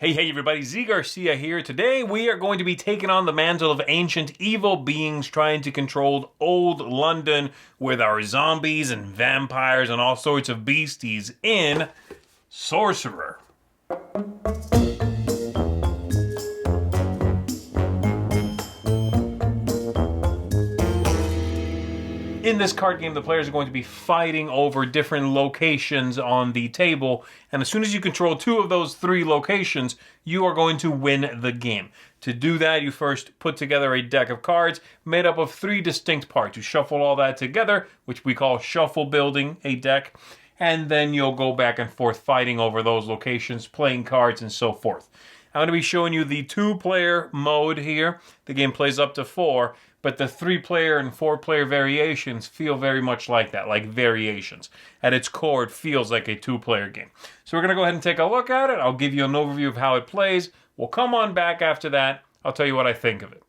Hey everybody, Zee Garcia here. Today we are going to be taking on the mantle of ancient evil beings trying to control old London with our zombies and vampires and all sorts of beasties in Sorcerer. In this card game, the players are going to be fighting over different locations on the table, and as soon as you control two of those three locations, you are going to win the game. To do that, you first put together a deck of cards made up of three distinct parts. You shuffle all that together, which we call shuffle building a deck, and then you'll go back and forth fighting over those locations, playing cards, and so forth. I'm going to be showing you the two-player mode here. The game plays up to four, but the three-player and four-player variations feel very much like that, like variations. At its core, it feels like a two-player game. So we're going to go ahead and take a look at it. I'll give you an overview of how it plays. We'll come on back after that. I'll tell you what I think of it.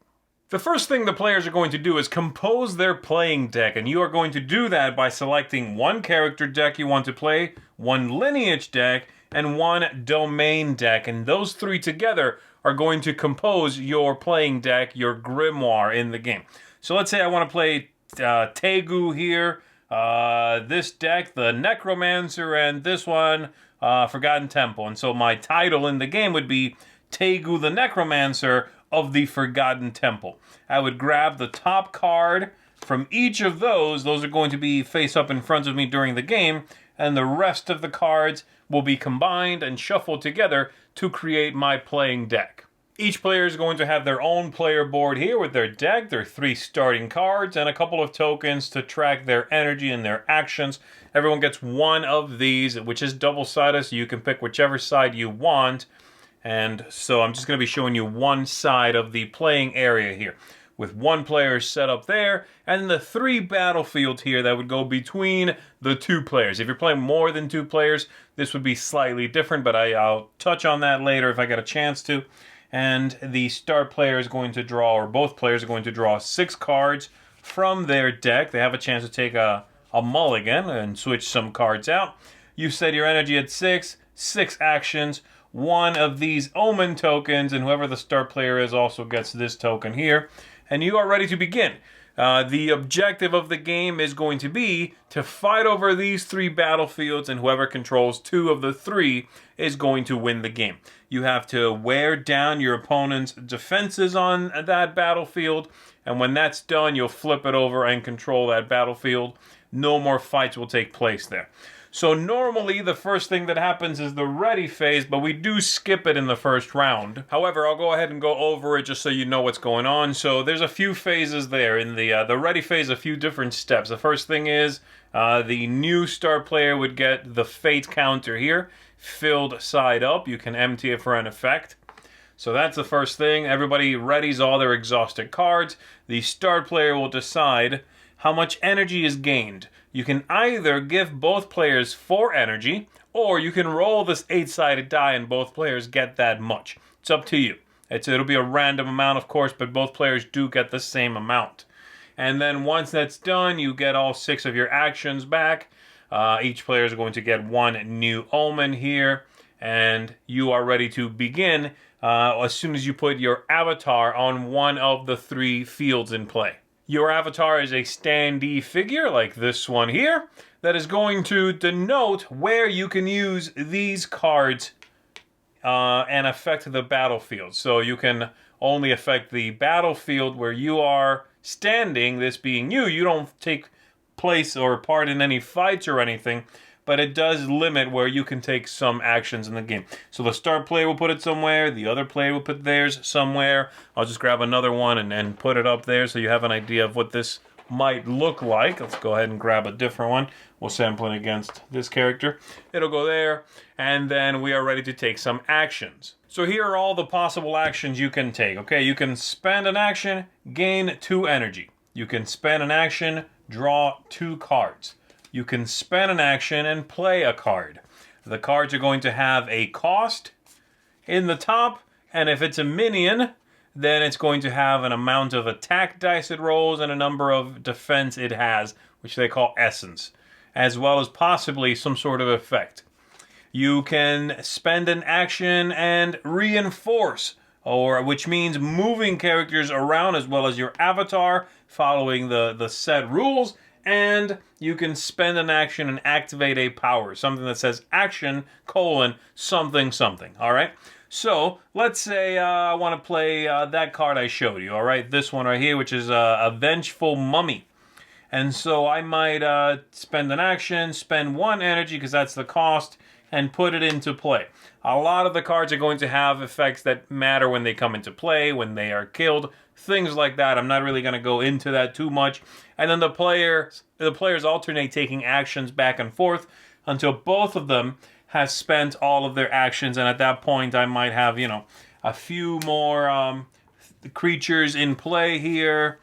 The first thing the players are going to do is compose their playing deck, and you are going to do that by selecting one character deck you want to play, one lineage deck, and one domain deck, and those three together are going to compose your playing deck, your grimoire in the game. So let's say I want to play Tegu here, this deck, the Necromancer, and this one, Forgotten Temple. And so my title in the game would be Tegu the Necromancer of the Forgotten Temple. I would grab the top card from each of those. Those are going to be face up in front of me during the game, and the rest of the cards will be combined and shuffled together to create my playing deck. Each player is going to have their own player board here with their deck, their three starting cards, and a couple of tokens to track their energy and their actions. Everyone gets one of these, which is double-sided, so you can pick whichever side you want. And so I'm just going to be showing you one side of the playing area here, with one player set up there, and the three battlefields here that would go between the two players. If you're playing more than two players, this would be slightly different, but I'll touch on that later if I get a chance to. And the start player is going to draw, or both players are going to draw 6 cards from their deck. They have a chance to take a mulligan and switch some cards out. You set your energy at 6 actions, one of these omen tokens, and whoever the start player is also gets this token here. And you are ready to begin. The objective of the game is going to be to fight over these 3 battlefields, and whoever controls 2 of the 3 is going to win the game. You have to wear down your opponent's defenses on that battlefield, and when that's done, you'll flip it over and control that battlefield. No more fights will take place there. So normally the first thing that happens is the ready phase, but we do skip it in the first round. However, I'll go ahead and go over it just so you know what's going on. So there's a few phases there. In the ready phase, a few different steps. The first thing is the new star player would get the fate counter here, filled side up. You can empty it for an effect. So that's the first thing. Everybody readies all their exhausted cards. The start player will decide how much energy is gained. You can either give both players 4 energy, or you can roll this 8-sided die and both players get that much. It's up to you. It'll be a random amount, of course, but both players do get the same amount. And then once that's done, you get all 6 of your actions back. Each player is going to get 1 new omen here, and you are ready to begin as soon as you put your avatar on one of the 3 fields in play. Your avatar is a standee figure, like this one here, that is going to denote where you can use these cards and affect the battlefield. So you can only affect the battlefield where you are standing, this being you. You don't take place or part in any fights or anything, but it does limit where you can take some actions in the game. So the start player will put it somewhere, the other player will put theirs somewhere. I'll just grab another one and put it up there so you have an idea of what this might look like. Let's go ahead and grab a different one. We'll sample it against this character. It'll go there, and then we are ready to take some actions. So here are all the possible actions you can take. Okay, you can spend an action, gain 2 energy. You can spend an action, draw 2 cards. You can spend an action and play a card. The cards are going to have a cost in the top, and if it's a minion, then it's going to have an amount of attack dice it rolls and a number of defense it has, which they call essence, as well as possibly some sort of effect. You can spend an action and reinforce, or which means moving characters around as well as your avatar, following the set rules. And you can spend an action and activate a power, something that says action, something, something. All right. So let's say I want to play that card I showed you. All right. This one right here, which is a Vengeful Mummy. And so I might spend an action, spend 1 energy because that's the cost, and put it into play. A lot of the cards are going to have effects that matter when they come into play, when they are killed, things like that. I'm not really going to go into that too much. And then the players alternate taking actions back and forth until both of them have spent all of their actions. And at that point, I might have, a few more creatures in play here.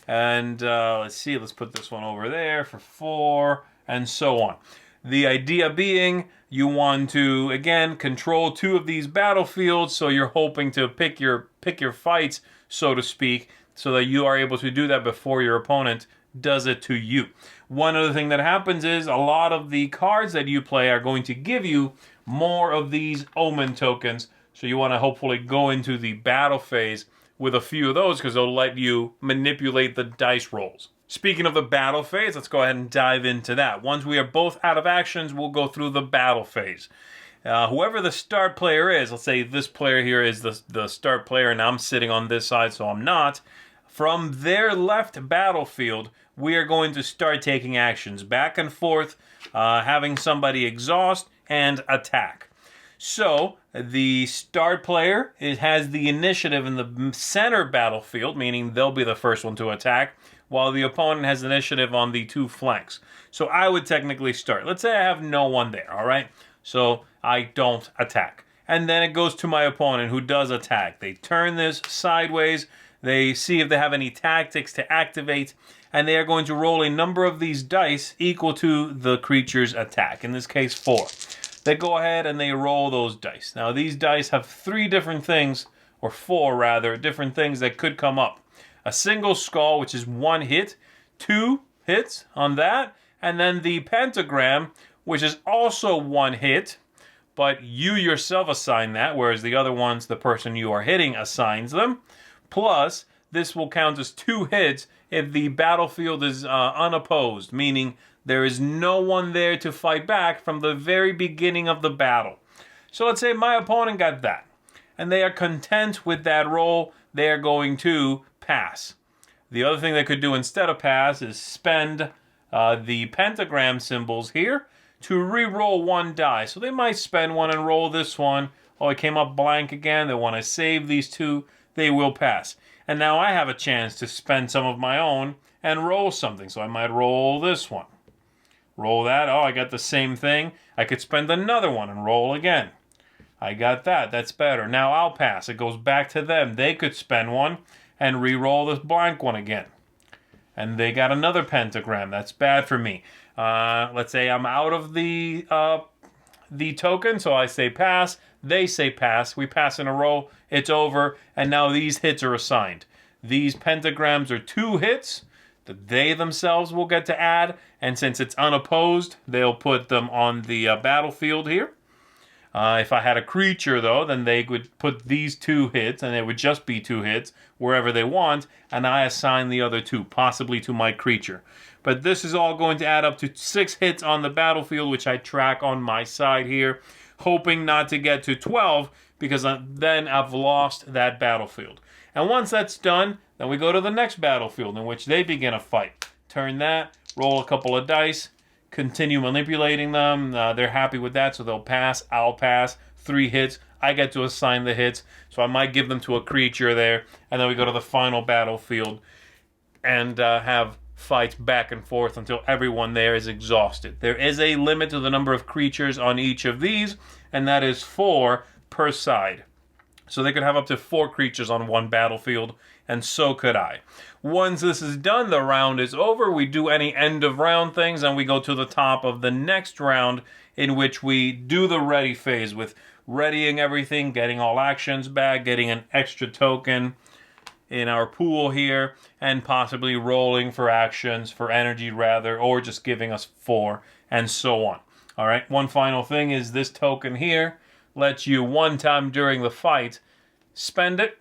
And let's see, let's put this one over there for 4, and so on. The idea being, you want to, again, control 2 of these battlefields, so you're hoping to pick your fights, so to speak, so that you are able to do that before your opponent does it to you. One other thing that happens is a lot of the cards that you play are going to give you more of these omen tokens, so you want to hopefully go into the battle phase with a few of those because they'll let you manipulate the dice rolls. Speaking of the battle phase, let's go ahead and dive into that. Once we are both out of actions, we'll go through the battle phase. Whoever the start player is, let's say this player here is the start player and I'm sitting on this side, so I'm not. From their left battlefield, we are going to start taking actions back and forth, having somebody exhaust and attack. So, the start player has the initiative in the center battlefield, meaning they'll be the first one to attack, while the opponent has initiative on the 2 flanks. So I would technically start. Let's say I have no one there, all right? So I don't attack. And then it goes to my opponent who does attack. They turn this sideways. They see if they have any tactics to activate, and they are going to roll a number of these dice equal to the creature's attack, in this case 4. They go ahead and they roll those dice. Now, these dice have 3 different things, or 4 rather, different things that could come up. A single skull, which is 1 hit, 2 hits on that, and then the pentagram, which is also 1 hit, but you yourself assign that, whereas the other ones, the person you are hitting assigns them. Plus, this will count as 2 hits if the battlefield is unopposed, meaning there is no one there to fight back from the very beginning of the battle. So let's say my opponent got that, and they are content with that roll. They are going to pass. The other thing they could do instead of pass is spend the pentagram symbols here to re-roll 1 die. So they might spend 1 and roll this one. Oh, it came up blank again. They want to save these 2. They will pass. And now I have a chance to spend some of my own and roll something. So I might roll this one. Roll that. Oh, I got the same thing. I could spend another one and roll again. I got that. That's better. Now I'll pass. It goes back to them. They could spend 1 and re-roll this blank one again. And they got another pentagram. That's bad for me. Let's say I'm out of the token, so I say pass. They say pass. We pass in a row. It's over. And now these hits are assigned. These pentagrams are 2 hits that they themselves will get to add. And since it's unopposed, they'll put them on the battlefield here. If I had a creature, though, then they would put these 2 hits, and it would just be 2 hits wherever they want, and I assign the other 2, possibly to my creature. But this is all going to add up to 6 hits on the battlefield, which I track on my side here, hoping not to get to 12, because then I've lost that battlefield. And once that's done, then we go to the next battlefield, in which they begin a fight. Turn that, roll a couple of dice, continue manipulating them. They're happy with that, so they'll pass. I'll pass. 3 hits. I get to assign the hits, so I might give them to a creature there, and then we go to the final battlefield and have fights back and forth until everyone there is exhausted. There is a limit to the number of creatures on each of these, and that is 4 per side. So they could have up to 4 creatures on one battlefield, and so could I. Once this is done, the round is over. We do any end of round things, and we go to the top of the next round, in which we do the ready phase with readying everything, getting all actions back, getting an extra token in our pool here, and possibly rolling for actions, for energy rather, or just giving us 4, and so on. All right, one final thing is this token here lets you one time during the fight spend it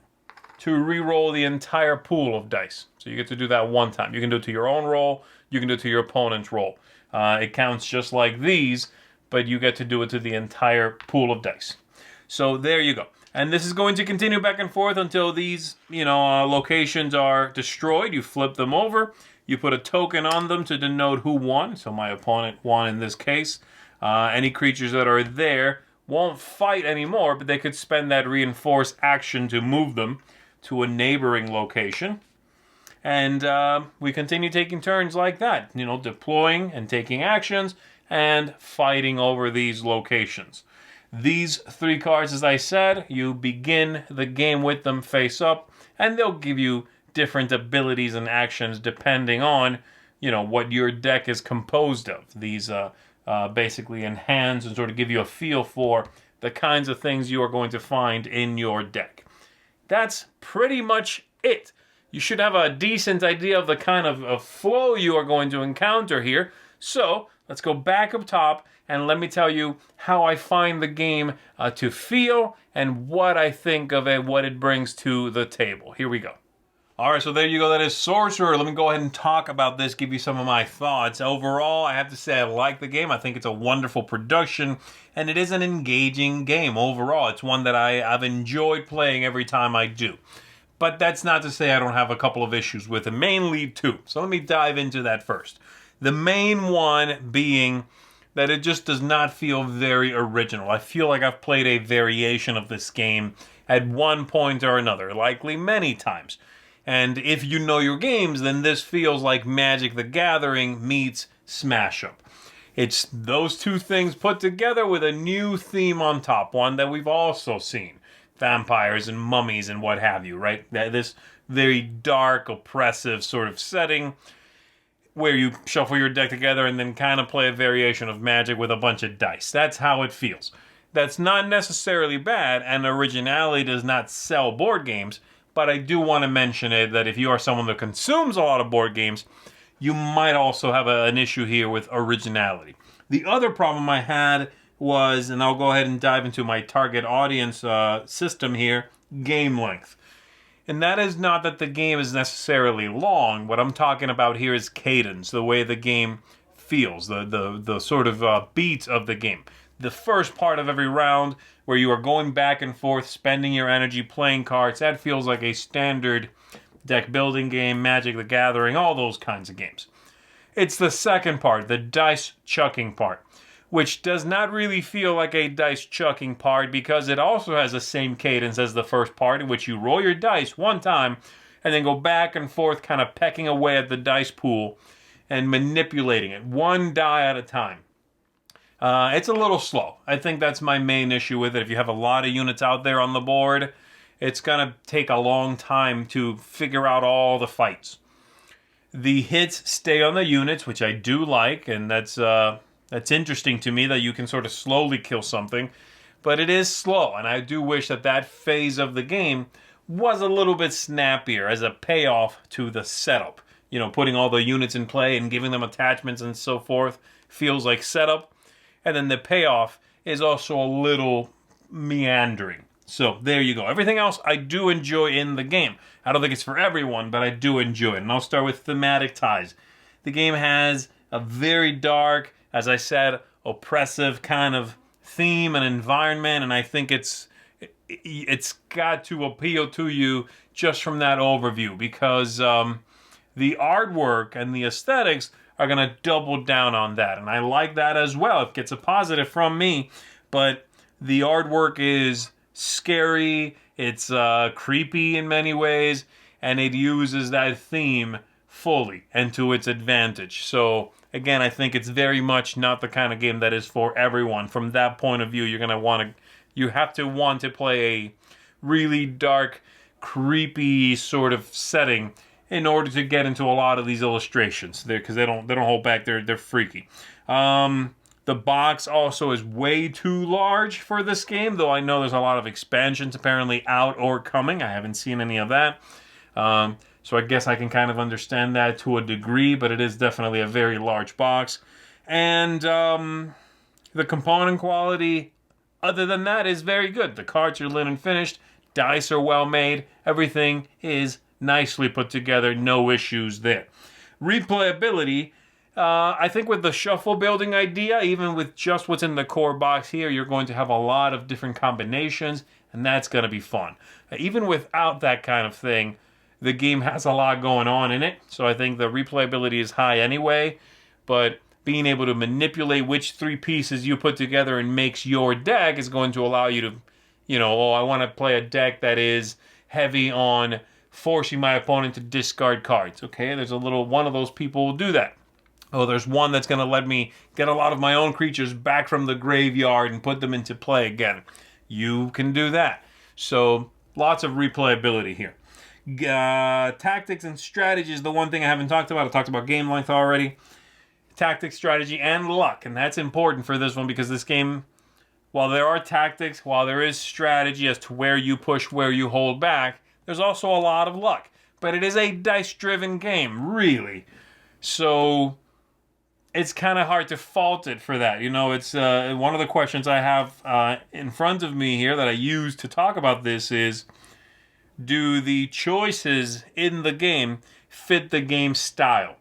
to re-roll the entire pool of dice. So you get to do that one time. You can do it to your own roll. You can do it to your opponent's roll. It counts just like these, but you get to do it to the entire pool of dice. So there you go. And this is going to continue back and forth until these, locations are destroyed. You flip them over. You put a token on them to denote who won. So my opponent won in this case. Any creatures that are there won't fight anymore, but they could spend that reinforced action to move them to a neighboring location. And we continue taking turns like that, deploying and taking actions and fighting over these locations. These 3 cards, as I said, you begin the game with them face up, and they'll give you different abilities and actions depending on, what your deck is composed of. These basically enhance and sort of give you a feel for the kinds of things you are going to find in your deck. That's pretty much it. You should have a decent idea of the kind of flow you are going to encounter here. So let's go back up top and let me tell you how I find the game to feel and what I think of it, what it brings to the table. Here we go. All right, so there you go. That is Sorcerer. Let me go ahead and talk about this, give you some of my thoughts. Overall, I have to say I like the game. I think it's a wonderful production, and it is an engaging game overall. It's one that I've enjoyed playing every time I do. But that's not to say I don't have a couple of issues with it, mainly 2. So let me dive into that first. The main one being that it just does not feel very original. I feel like I've played a variation of this game at one point or another, likely many times. And if you know your games, then this feels like Magic the Gathering meets Smash Up. It's those 2 things put together with a new theme on top, one that we've also seen. Vampires and mummies and what have you, right? This very dark, oppressive sort of setting where you shuffle your deck together and then kind of play a variation of Magic with a bunch of dice. That's how it feels. That's not necessarily bad, and originality does not sell board games, but I do want to mention it that if you are someone that consumes a lot of board games, you might also have an issue here with originality. The other problem I had was, and I'll go ahead and dive into my target audience system here, game length. And that is not that the game is necessarily long. What I'm talking about here is cadence, the way the game feels, the sort of beat of the game. The first part of every round where you are going back and forth, spending your energy playing cards, that feels like a standard deck building game, Magic the Gathering, all those kinds of games. It's the second part, the dice chucking part, which does not really feel like a dice chucking part because it also has the same cadence as the first part in which you roll your dice one time and then go back and forth kind of pecking away at the dice pool and manipulating it one die at a time. It's a little slow. I think that's my main issue with it. If you have a lot of units out there on the board, it's going to take a long time to figure out all the fights. The hits stay on the units, which I do like, and that's interesting to me that you can sort of slowly kill something, but it is slow, and I do wish that phase of the game was a little bit snappier as a payoff to the setup. Putting all the units in play and giving them attachments and so forth feels like setup, and then the payoff is also a little meandering. So there you go. Everything else I do enjoy in the game. I don't think it's for everyone, but I do enjoy it. And I'll start with thematic ties. The game has a very dark, as I said, oppressive kind of theme and environment, and I think it's got to appeal to you just from that overview because the artwork and the aesthetics are going to double down on that, and I like that as well. It gets a positive from me, but the artwork is scary, it's creepy in many ways, and it uses that theme fully and to its advantage. So again, I think it's very much not the kind of game that is for everyone. From that point of view, you have to want to play a really dark, creepy sort of setting in order to get into a lot of these illustrations because they don't hold back. They're freaky. The box also is way too large for this game, though I know there's a lot of expansions apparently out or coming. I haven't seen any of that. So I guess I can kind of understand that to a degree, but it is definitely a very large box. And The component quality, other than that, is very good. The cards are linen finished, dice are well made, everything is nicely put together, no issues there. Replayability, I think with the shuffle building idea, even with just what's in the core box here, you're going to have a lot of different combinations, and that's going to be fun. Even without that kind of thing, the game has a lot going on in it, so I think the replayability is high anyway, but being able to manipulate which 3 pieces you put together and makes your deck is going to allow you to, oh, I want to play a deck that is heavy on forcing my opponent to discard cards. Okay, there's one of those people will do that. Oh, there's one that's going to let me get a lot of my own creatures back from the graveyard and put them into play again. You can do that. So, lots of replayability here. Tactics and strategy is the one thing I haven't talked about. I talked about game length already. Tactics, strategy, and luck. And that's important for this one because this game, while there are tactics, while there is strategy as to where you push, where you hold back, there's also a lot of luck. But it is a dice-driven game, really. So it's kind of hard to fault it for that. It's one of the questions I have in front of me here that I use to talk about this is, do the choices in the game fit the game style?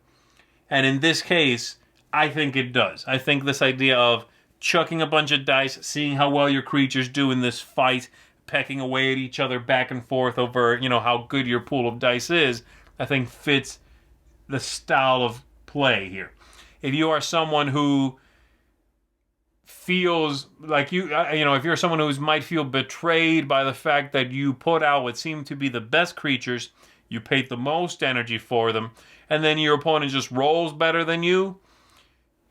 And in this case, I think it does. I think this idea of chucking a bunch of dice, seeing how well your creatures do in this fight, pecking away at each other back and forth over, how good your pool of dice is, I think fits the style of play here. If you are someone who feels like if you're someone who might feel betrayed by the fact that you put out what seem to be the best creatures, you paid the most energy for them, and then your opponent just rolls better than you,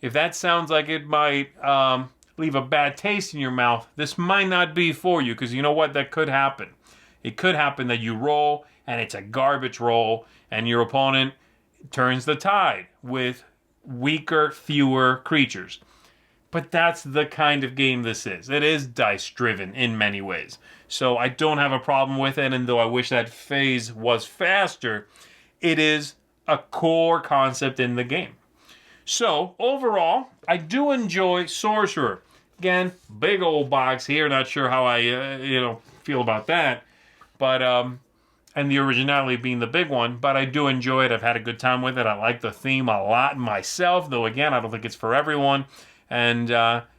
if that sounds like it might leave a bad taste in your mouth, this might not be for you, because you know what? That could happen. It could happen that you roll, and it's a garbage roll, and your opponent turns the tide with weaker, fewer creatures. But that's the kind of game this is. It is dice-driven in many ways. So I don't have a problem with it, and though I wish that phase was faster, it is a core concept in the game. So, overall, I do enjoy Sorcerer. Again, big old box here. Not sure how I, feel about that. But, and the originality being the big one. But I do enjoy it. I've had a good time with it. I like the theme a lot myself. Though, again, I don't think it's for everyone. And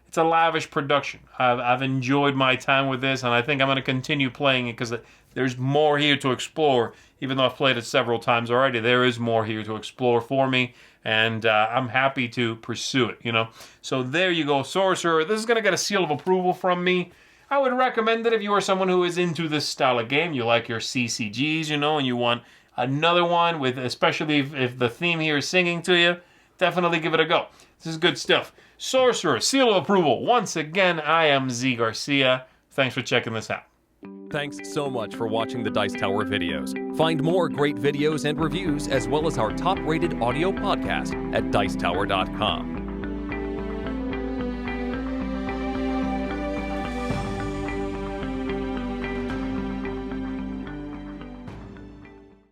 it's a lavish production. I've enjoyed my time with this. And I think I'm going to continue playing it because there's more here to explore. Even though I've played it several times already, there is more here to explore for me. And I'm happy to pursue it, So there you go, Sorcerer. This is going to get a seal of approval from me. I would recommend it if you are someone who is into this style of game. You like your CCGs, and you want another one, especially if the theme here is singing to you, definitely give it a go. This is good stuff. Sorcerer, seal of approval. Once again, I am Zee Garcia. Thanks for checking this out. Thanks so much for watching the Dice Tower videos. Find more great videos and reviews as well as our top-rated audio podcast at Dicetower.com.